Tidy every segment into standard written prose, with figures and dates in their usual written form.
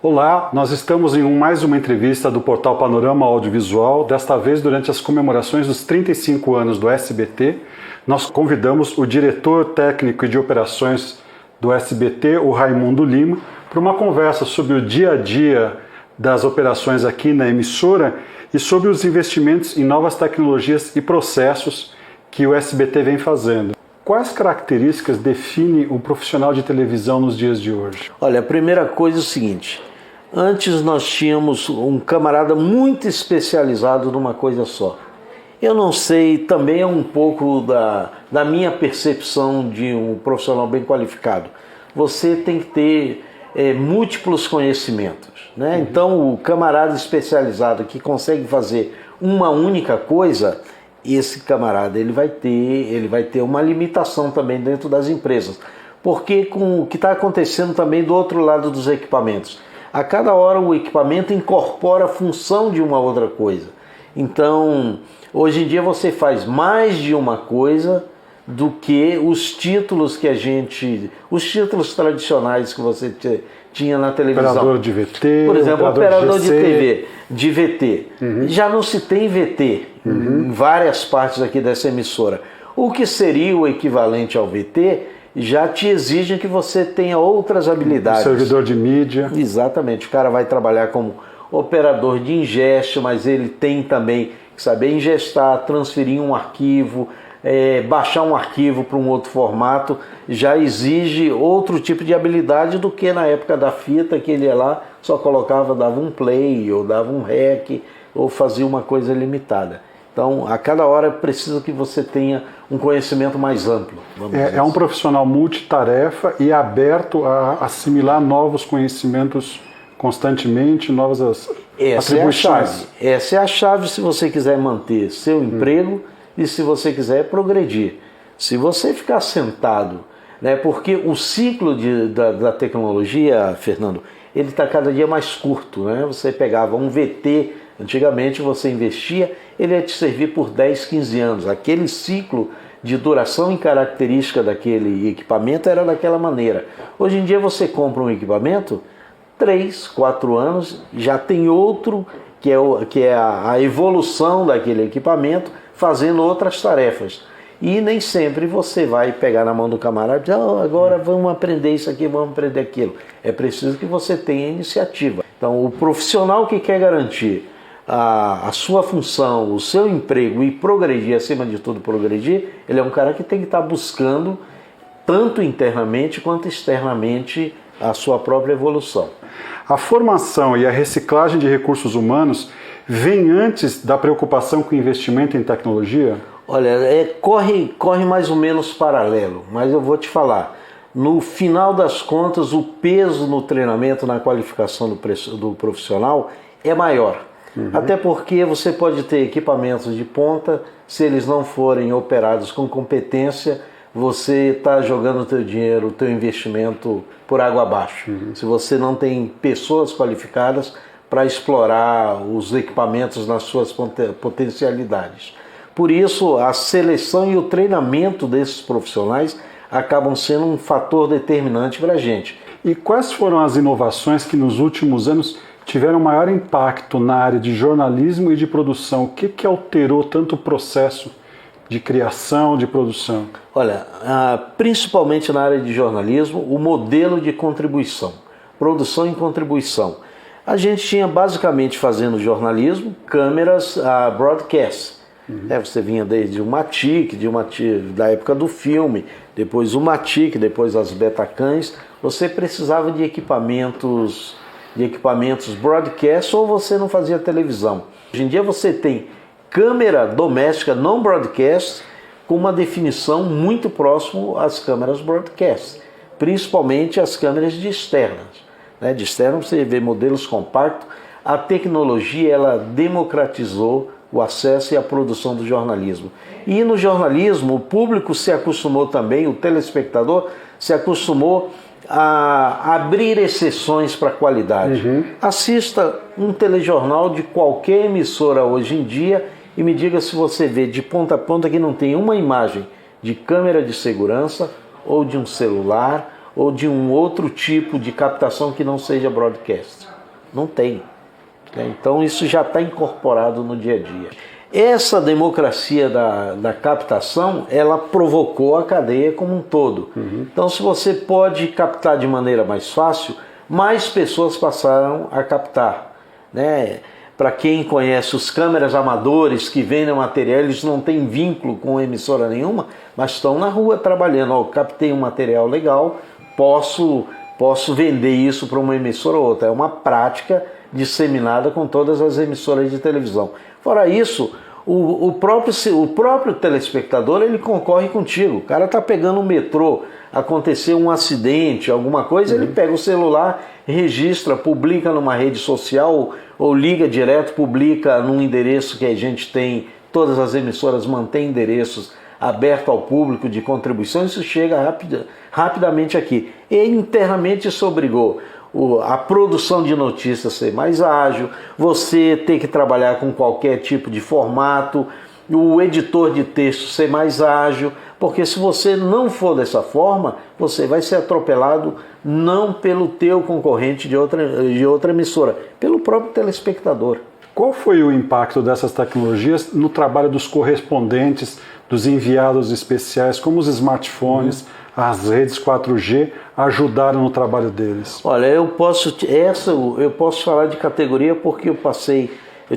Olá, nós estamos em mais uma entrevista do portal Panorama Audiovisual, desta vez durante as comemorações dos 35 anos do SBT. Nós convidamos o diretor técnico e de operações do SBT, o Raimundo Lima, para uma conversa sobre o dia a dia das operações aqui na emissora e sobre os investimentos em novas tecnologias e processos que o SBT vem fazendo. Quais características definem um profissional de televisão nos dias de hoje? Olha, a primeira coisa é o seguinte: antes nós tínhamos um camarada muito especializado numa coisa só. Eu não sei, também é um pouco da minha percepção de um profissional bem qualificado. Você tem que ter múltiplos conhecimentos, né? Então o camarada especializado que consegue fazer uma única coisa, esse camarada ele vai ter uma limitação também dentro das empresas. Porque com o que está acontecendo também do outro lado dos equipamentos, a cada hora o equipamento incorpora a função de uma outra coisa. Então, hoje em dia você faz mais de uma coisa do que os títulos os títulos tradicionais que você tinha na televisão. Operador de VT, por exemplo, operador de TV, de VT. Uhum. Já não se tem VT em várias partes aqui dessa emissora. O que seria o equivalente ao VT já te exige que você tenha outras habilidades. Servidor de mídia. Exatamente. O cara vai trabalhar como operador de ingeste, mas ele tem também que saber ingestar, transferir um arquivo, baixar um arquivo para um outro formato. Já exige outro tipo de habilidade do que na época da fita, que ele ia lá, só colocava, dava um play, ou dava um rec, ou fazia uma coisa limitada. Então, a cada hora precisa que você tenha um conhecimento mais amplo. É um profissional multitarefa e aberto a assimilar novos conhecimentos constantemente, novas atribuições. Essa é a chave se você quiser manter seu emprego e se você quiser progredir. Se você ficar sentado, né, porque o ciclo da tecnologia, Fernando, ele está cada dia mais curto, né? Você pegava um VT, antigamente você investia, ele ia te servir por 10, 15 anos. Aquele ciclo de duração e característica daquele equipamento era daquela maneira. Hoje em dia você compra um equipamento, 3, 4 anos, já tem outro que é a evolução daquele equipamento fazendo outras tarefas. E nem sempre você vai pegar na mão do camarada e dizer, agora vamos aprender isso aqui, vamos aprender aquilo. É preciso que você tenha iniciativa. Então o profissional que quer garantir a sua função, o seu emprego e progredir, acima de tudo progredir, ele é um cara que tem que estar buscando, tanto internamente quanto externamente, a sua própria evolução. A formação e a reciclagem de recursos humanos vem antes da preocupação com investimento em tecnologia? Olha, corre mais ou menos paralelo, mas eu vou te falar. No final das contas, o peso no treinamento, na qualificação do profissional é maior. Até porque você pode ter equipamentos de ponta, se eles não forem operados com competência, você está jogando o teu dinheiro, o teu investimento por água abaixo. Se você não tem pessoas qualificadas para explorar os equipamentos nas suas potencialidades. Por isso, a seleção e o treinamento desses profissionais acabam sendo um fator determinante para a gente. E quais foram as inovações que nos últimos anos tiveram maior impacto na área de jornalismo e de produção? O que alterou tanto o processo de criação, de produção? Olha, principalmente na área de jornalismo, o modelo de contribuição, produção e contribuição. A gente tinha basicamente fazendo jornalismo, câmeras broadcast. Você vinha desde o Matic, da época do filme, depois o Matic, depois as Betacams. Você precisava de equipamentos broadcast ou você não fazia televisão. Hoje em dia você tem câmera doméstica não broadcast com uma definição muito próximo às câmeras broadcast, principalmente as câmeras de externas. De externo você vê modelos compactos. A tecnologia ela democratizou o acesso e a produção do jornalismo. E no jornalismo o público se acostumou também, o telespectador se acostumou a abrir exceções para a qualidade. Assista um telejornal de qualquer emissora hoje em dia e me diga se você vê de ponta a ponta que não tem uma imagem de câmera de segurança ou de um celular ou de um outro tipo de captação que não seja broadcast. Não tem. Então isso já está incorporado no dia a dia. Essa democracia da captação, ela provocou a cadeia como um todo. Então, se você pode captar de maneira mais fácil, mais pessoas passaram a captar, né? Para quem conhece os câmeras amadores que vendem material, eles não têm vínculo com emissora nenhuma, mas estão na rua trabalhando. Ó, captei um material legal, posso vender isso para uma emissora ou outra. É uma prática disseminada com todas as emissoras de televisão. Fora isso, o próprio telespectador, ele concorre contigo. O cara está pegando o metrô, aconteceu um acidente, alguma coisa, ele pega o celular, registra, publica numa rede social ou liga direto, publica num endereço que a gente tem, todas as emissoras mantêm endereços abertos ao público de contribuição, isso chega rapidamente aqui. E internamente isso obrigou a produção de notícias ser mais ágil, você ter que trabalhar com qualquer tipo de formato, o editor de texto ser mais ágil, porque se você não for dessa forma, você vai ser atropelado não pelo teu concorrente de outra emissora, pelo próprio telespectador. Qual foi o impacto dessas tecnologias no trabalho dos correspondentes, dos enviados especiais, como os smartphones, as redes 4G ajudaram no trabalho deles? Olha, eu posso falar de categoria porque eu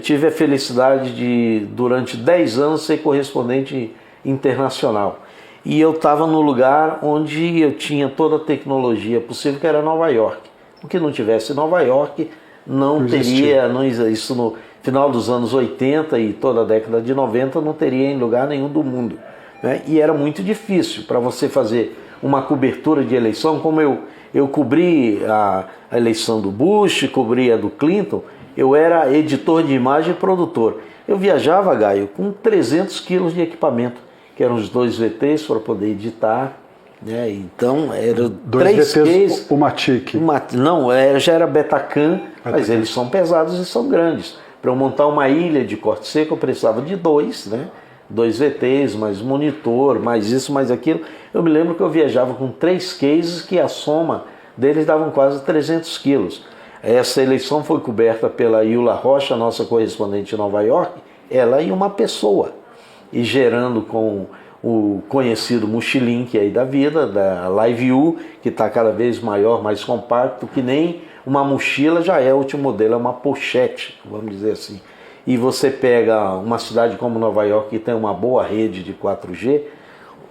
tive a felicidade de, durante 10 anos, ser correspondente internacional. E eu estava no lugar onde eu tinha toda a tecnologia possível, que era Nova York. O que não tivesse Nova York, não teria, isso no final dos anos 80 e toda a década de 90, não teria em lugar nenhum do mundo, né? E era muito difícil para você fazer uma cobertura de eleição, como eu cobri a eleição do Bush, cobri a do Clinton, eu era editor de imagem e produtor. Eu viajava, Gaio, com 300 quilos de equipamento, que eram os 2 VTs para poder editar, né? Então, eram 3 VTs, uma TIC. Não, já era Betacam, mas eles são pesados e são grandes. Para eu montar uma ilha de corte seco, eu precisava de 2, né? 2 VTs, mais monitor, mais isso, mais aquilo. Eu me lembro que eu viajava com 3 cases que a soma deles davam quase 300 quilos. Essa eleição foi coberta pela Eula Rocha, nossa correspondente em Nova York, ela e uma pessoa. E gerando com o conhecido Mochilink aí da vida, da LiveU, que está cada vez maior, mais compacto, que nem uma mochila já é, o último modelo é uma pochete, vamos dizer assim. E você pega uma cidade como Nova York, que tem uma boa rede de 4G,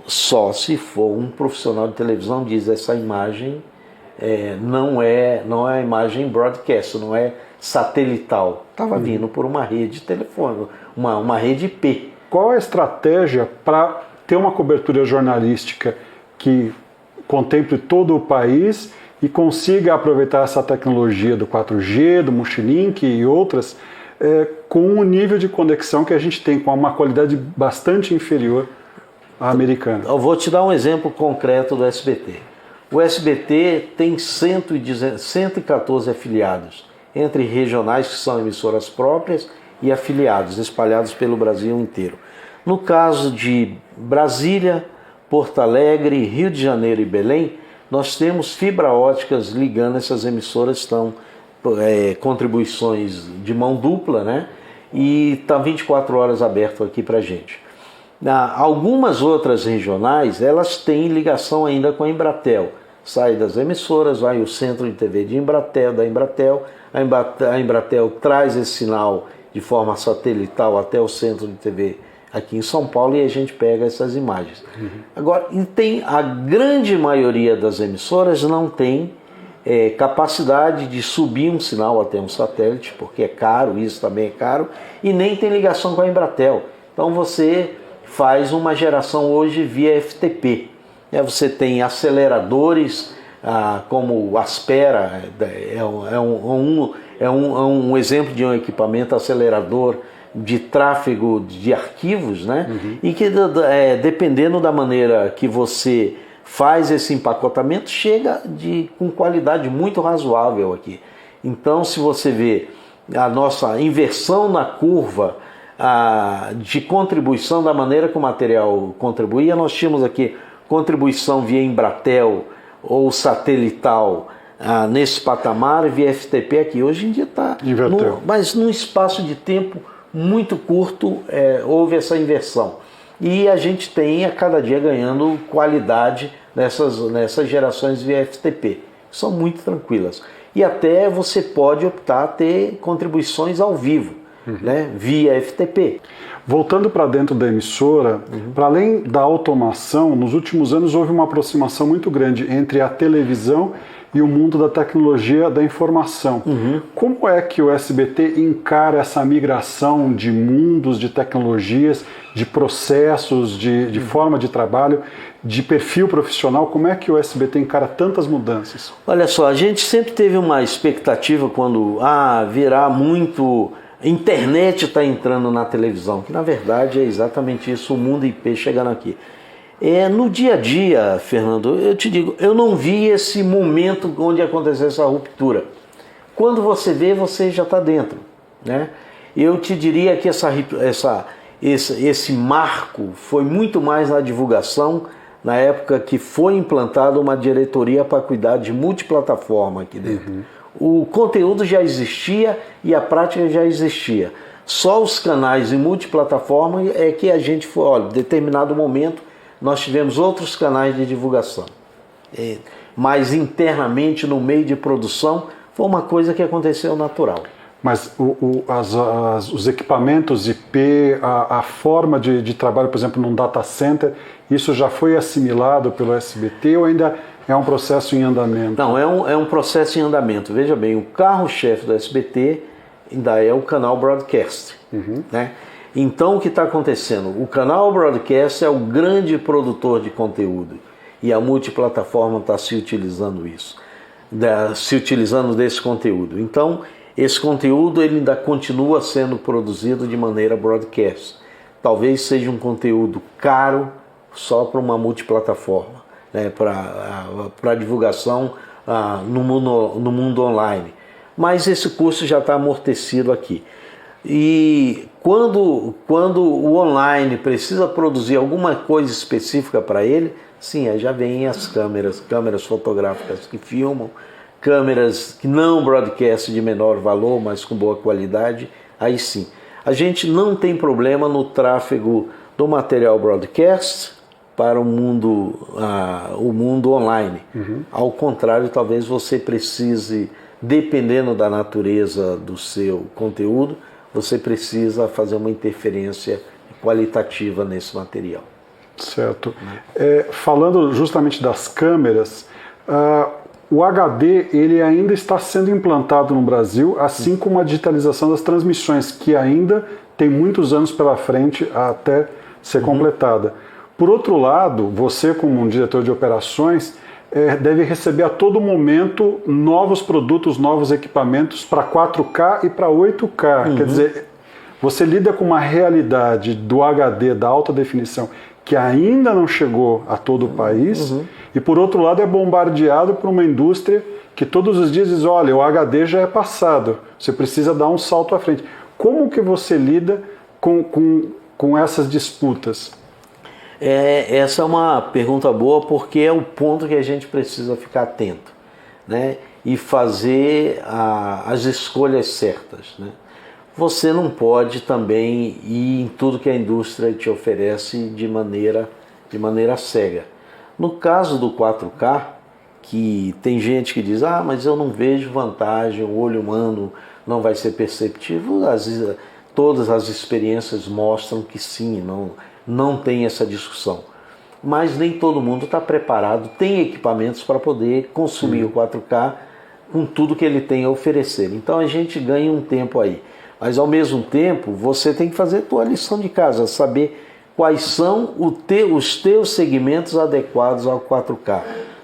só se for um profissional de televisão diz essa imagem não é a imagem broadcast, não é satelital. Estava vindo por uma rede telefônica, uma rede IP. Qual a estratégia para ter uma cobertura jornalística que contemple todo o país e consiga aproveitar essa tecnologia do 4G, do Mochilink e outras, com um nível de conexão que a gente tem, com uma qualidade bastante inferior à americana? Eu vou te dar um exemplo concreto do SBT. O SBT tem 114 afiliados, entre regionais, que são emissoras próprias, e afiliados, espalhados pelo Brasil inteiro. No caso de Brasília, Porto Alegre, Rio de Janeiro e Belém, nós temos fibra óticas ligando essas emissoras, estão contribuições de mão dupla, né? E está 24 horas aberto aqui para a gente. Algumas outras regionais, elas têm ligação ainda com a Embratel. Sai das emissoras, vai o centro de TV de da Embratel, a Embratel traz esse sinal de forma satelital até o centro de TV aqui em São Paulo e a gente pega essas imagens. Agora, a grande maioria das emissoras não tem capacidade de subir um sinal até um satélite, porque é caro, isso também é caro, e nem tem ligação com a Embratel. Então você faz uma geração hoje via FTP. Você tem aceleradores, como o Aspera, é um exemplo de um equipamento acelerador de tráfego de arquivos, né? E que dependendo da maneira que você faz esse empacotamento, chega com qualidade muito razoável aqui. Então, se você vê a nossa inversão na curva de contribuição, da maneira que o material contribuía, nós tínhamos aqui contribuição via Embratel ou satelital nesse patamar, via FTP aqui. Hoje em dia está... Mas num espaço de tempo muito curto houve essa inversão. E a gente tem a cada dia ganhando qualidade nessas gerações via FTP. São muito tranquilas. E até você pode optar a ter contribuições ao vivo, né, via FTP. Voltando para dentro da emissora, para além da automação, nos últimos anos houve uma aproximação muito grande entre a televisão e o mundo da tecnologia da informação. Como é que o SBT encara essa migração de mundos, de tecnologias, de processos, de forma de trabalho, de perfil profissional? Como é que o SBT encara tantas mudanças? Olha só, a gente sempre teve uma expectativa quando virá muito... Internet está entrando na televisão, que na verdade é exatamente isso, o mundo IP chegando aqui. No dia a dia, Fernando, eu te digo, eu não vi esse momento onde aconteceu essa ruptura. Quando você vê, você já está dentro, né? Eu te diria que esse marco foi muito mais na divulgação, na época que foi implantada uma diretoria para cuidar de multiplataforma aqui dentro. O conteúdo já existia e a prática já existia. Só os canais em multiplataforma é que a gente foi, olha, em determinado momento nós tivemos outros canais de divulgação. Mas internamente, no meio de produção, foi uma coisa que aconteceu natural. Mas os equipamentos IP, a forma de trabalho, por exemplo, num data center, isso já foi assimilado pelo SBT ou ainda é um processo em andamento? Não, é um processo em andamento. Veja bem, o carro-chefe do SBT ainda é o canal Broadcast. Né? Então, o que está acontecendo? O canal Broadcast é o grande produtor de conteúdo e a multiplataforma está se utilizando desse conteúdo. Então, esse conteúdo ele ainda continua sendo produzido de maneira broadcast. Talvez seja um conteúdo caro só para uma multiplataforma, né, para divulgação no mundo online. Mas esse custo já está amortecido aqui. E quando o online precisa produzir alguma coisa específica para ele, sim, aí já vem as câmeras fotográficas que filmam, câmeras que não broadcast de menor valor, mas com boa qualidade, aí sim. A gente não tem problema no tráfego do material broadcast para o mundo online. Ao contrário, talvez você precise, dependendo da natureza do seu conteúdo, você precisa fazer uma interferência qualitativa nesse material. Certo. Falando justamente das câmeras, o HD ele ainda está sendo implantado no Brasil, assim como a digitalização das transmissões, que ainda tem muitos anos pela frente até ser completada. Por outro lado, você como um diretor de operações deve receber a todo momento novos produtos, novos equipamentos para 4K e para 8K. Quer dizer, você lida com uma realidade do HD, da alta definição, que ainda não chegou a todo o país, e por outro lado é bombardeado por uma indústria que todos os dias diz, olha, o HD já é passado, você precisa dar um salto à frente. Como que você lida com essas disputas? Essa é uma pergunta boa, porque é o ponto que a gente precisa ficar atento, né? E fazer as escolhas certas, né? Você não pode também ir em tudo que a indústria te oferece de maneira cega. No caso do 4K, que tem gente que diz, mas eu não vejo vantagem, o olho humano não vai ser perceptível, todas as experiências mostram que sim, não tem essa discussão. Mas nem todo mundo está preparado, tem equipamentos para poder consumir o 4K com tudo que ele tem a oferecer. Então a gente ganha um tempo aí. Mas ao mesmo tempo, você tem que fazer a tua lição de casa, saber quais são os teus segmentos adequados ao 4K.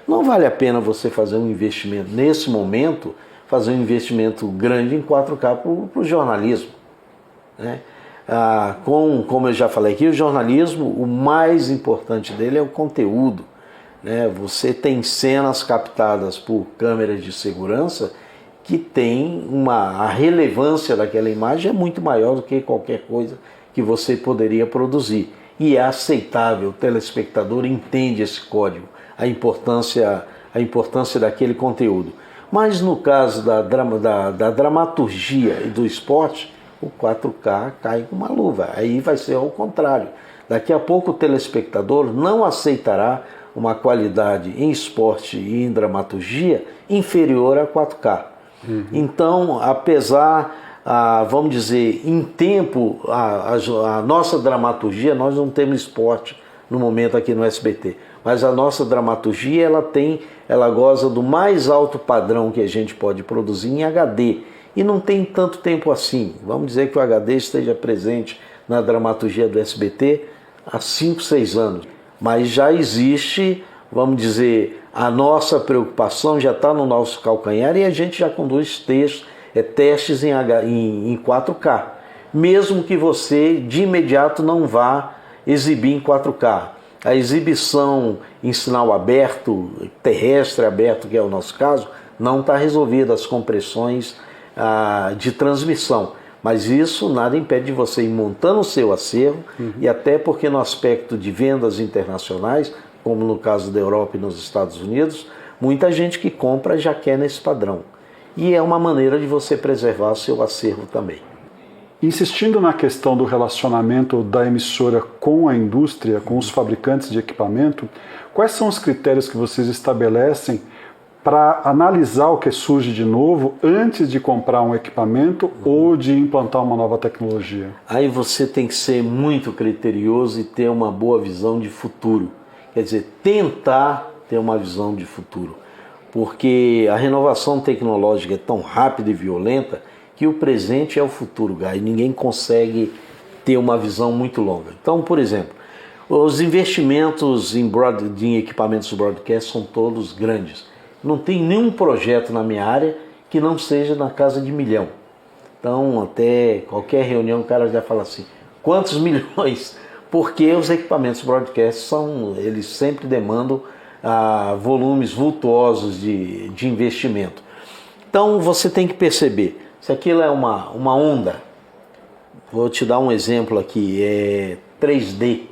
Não vale a pena você fazer um investimento, nesse momento, fazer um investimento grande em 4K para o jornalismo, né? Como eu já falei aqui, o jornalismo, o mais importante dele é o conteúdo, né? Você tem cenas captadas por câmeras de segurança que tem a relevância daquela imagem é muito maior do que qualquer coisa que você poderia produzir. E é aceitável, o telespectador entende esse código, a importância a importância daquele conteúdo. Mas no caso da dramaturgia e do esporte, o 4K cai com uma luva. Aí vai ser ao contrário. Daqui a pouco o telespectador não aceitará uma qualidade em esporte e em dramaturgia inferior a 4K. Então, apesar, vamos dizer, em tempo, a nossa dramaturgia, nós não temos esporte no momento aqui no SBT, mas a nossa dramaturgia ela goza do mais alto padrão que a gente pode produzir em HD. E não tem tanto tempo assim. Vamos dizer que o HD esteja presente na dramaturgia do SBT há 5, 6 anos. Mas já existe, vamos dizer, a nossa preocupação já está no nosso calcanhar e a gente já conduz testes em 4K. Mesmo que você de imediato não vá exibir em 4K. A exibição em sinal aberto, terrestre aberto, que é o nosso caso, não está resolvida, as compressões de transmissão. Mas isso nada impede de você ir montando o seu acervo, e até porque no aspecto de vendas internacionais, como no caso da Europa e nos Estados Unidos, muita gente que compra já quer nesse padrão. E é uma maneira de você preservar o seu acervo também. Insistindo na questão do relacionamento da emissora com a indústria, com os fabricantes de equipamento, quais são os critérios que vocês estabelecem para analisar o que surge de novo antes de comprar um equipamento ou de implantar uma nova tecnologia? Aí você tem que ser muito criterioso e ter uma boa visão de futuro. Quer dizer, tentar ter uma visão de futuro. Porque a renovação tecnológica é tão rápida e violenta que o presente é o futuro, e ninguém consegue ter uma visão muito longa. Então, por exemplo, os investimentos em equipamentos broadcast são todos grandes. Não tem nenhum projeto na minha área que não seja na casa de 1 milhão. Então, até qualquer reunião o cara já fala assim, quantos milhões? Porque os equipamentos broadcast eles sempre demandam volumes vultuosos de investimento. Então, você tem que perceber, se aquilo é uma onda, vou te dar um exemplo aqui, é 3D.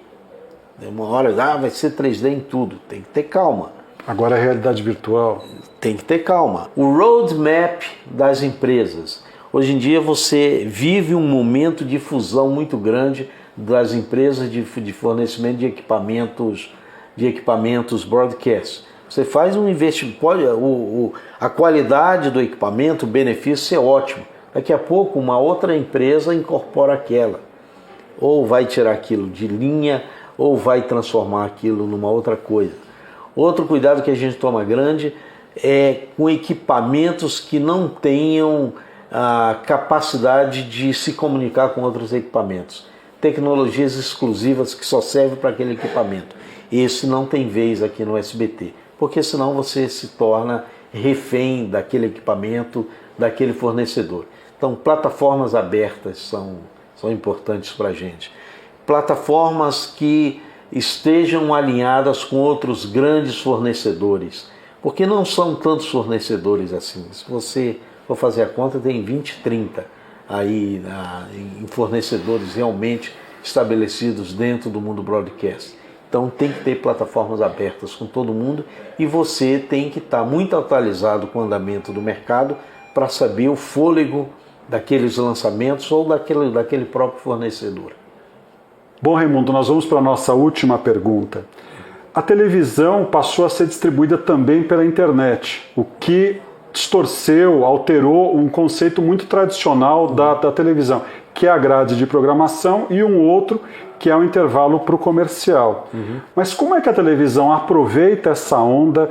Uma hora, vai ser 3D em tudo, tem que ter calma. Agora a realidade virtual. Tem que ter calma. O roadmap das empresas. Hoje em dia você vive um momento de fusão muito grande das empresas de fornecimento de equipamentos broadcast. Você faz um investimento, a qualidade do equipamento, o benefício é ótimo. Daqui a pouco uma outra empresa incorpora aquela. Ou vai tirar aquilo de linha, ou vai transformar aquilo numa outra coisa. Outro cuidado que a gente toma grande é com equipamentos que não tenham a capacidade de se comunicar com outros equipamentos. Tecnologias exclusivas que só servem para aquele equipamento. Esse não tem vez aqui no SBT, porque senão você se torna refém daquele equipamento, daquele fornecedor. Então, plataformas abertas são importantes para a gente. Plataformas que estejam alinhadas com outros grandes fornecedores, porque não são tantos fornecedores assim. Se você for fazer a conta, tem 20, 30 aí em fornecedores realmente estabelecidos dentro do mundo broadcast. Então tem que ter plataformas abertas com todo mundo e você tem que estar muito atualizado com o andamento do mercado para saber o fôlego daqueles lançamentos ou daquele próprio fornecedor. Bom, Raimundo, nós vamos para a nossa última pergunta. A televisão passou a ser distribuída também pela internet, o que distorceu, alterou um conceito muito tradicional da televisão, que é a grade de programação e um outro que é o intervalo para o comercial. Mas como é que a televisão aproveita essa onda,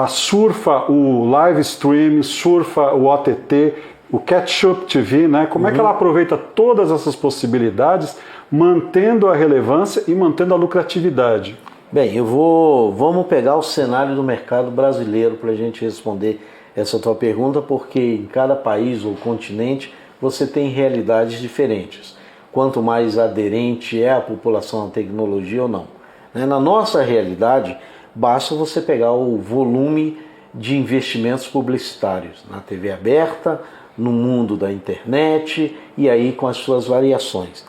surfa o live stream, surfa o OTT, o Catch-up TV, né? Como é que ela aproveita todas essas possibilidades, mantendo a relevância e mantendo a lucratividade? Bem, vamos pegar o cenário do mercado brasileiro para a gente responder essa tua pergunta, porque em cada país ou continente você tem realidades diferentes. Quanto mais aderente é a população à tecnologia ou não. Na nossa realidade, basta você pegar o volume de investimentos publicitários na TV aberta, no mundo da internet e aí com as suas variações.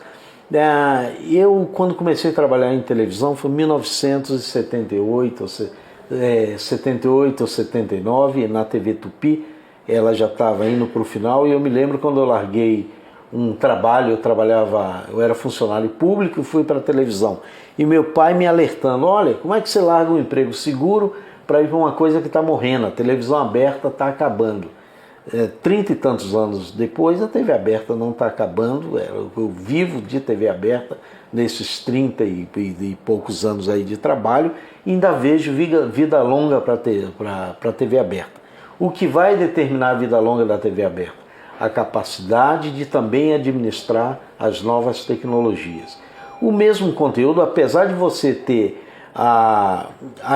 Eu, quando comecei a trabalhar em televisão, foi em 1978, 78 ou 79, na TV Tupi, ela já estava indo para o final, e eu me lembro quando eu larguei um trabalho, eu era funcionário público e fui para a televisão. E meu pai me alertando, olha, como é que você larga um emprego seguro para ir para uma coisa que está morrendo, a televisão aberta está acabando. 30 e tantos anos depois, a TV aberta não está acabando, eu vivo de TV aberta nesses 30 e poucos anos aí de trabalho, e ainda vejo vida longa para a TV aberta. O que vai determinar a vida longa da TV aberta? A capacidade de também administrar as novas tecnologias. O mesmo conteúdo, apesar de você ter a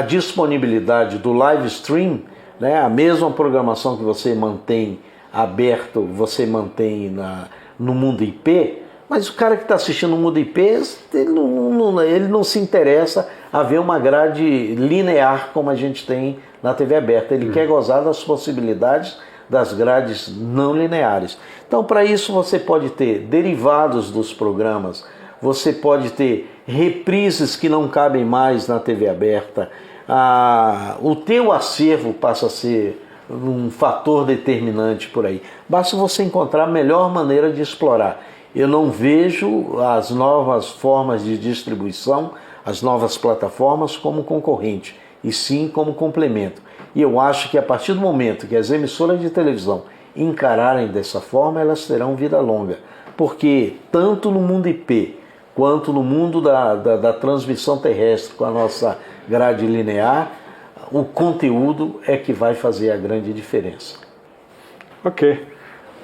disponibilidade do live stream, né, a mesma programação que você mantém aberto, você mantém no mundo IP, mas o cara que está assistindo no mundo IP, ele não se interessa a ver uma grade linear como a gente tem na TV aberta. Ele quer gozar das possibilidades das grades não lineares. Então, para isso, você pode ter derivados dos programas, você pode ter reprises que não cabem mais na TV aberta, o teu acervo passa a ser um fator determinante por aí. Basta você encontrar a melhor maneira de explorar. Eu não vejo as novas formas de distribuição, as novas plataformas como concorrente, e sim como complemento. E eu acho que a partir do momento que as emissoras de televisão encararem dessa forma, elas terão vida longa. Porque tanto no mundo IP, quanto no mundo da transmissão terrestre com a nossa grade linear, o conteúdo é que vai fazer a grande diferença. Ok.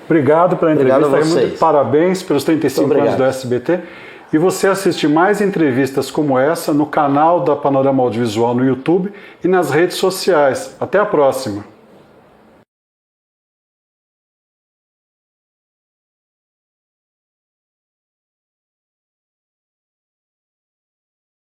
Obrigado pela entrevista. Obrigado a vocês. Parabéns pelos 35 anos do SBT. E você assiste mais entrevistas como essa no canal da Panorama Audiovisual no YouTube e nas redes sociais. Até a próxima!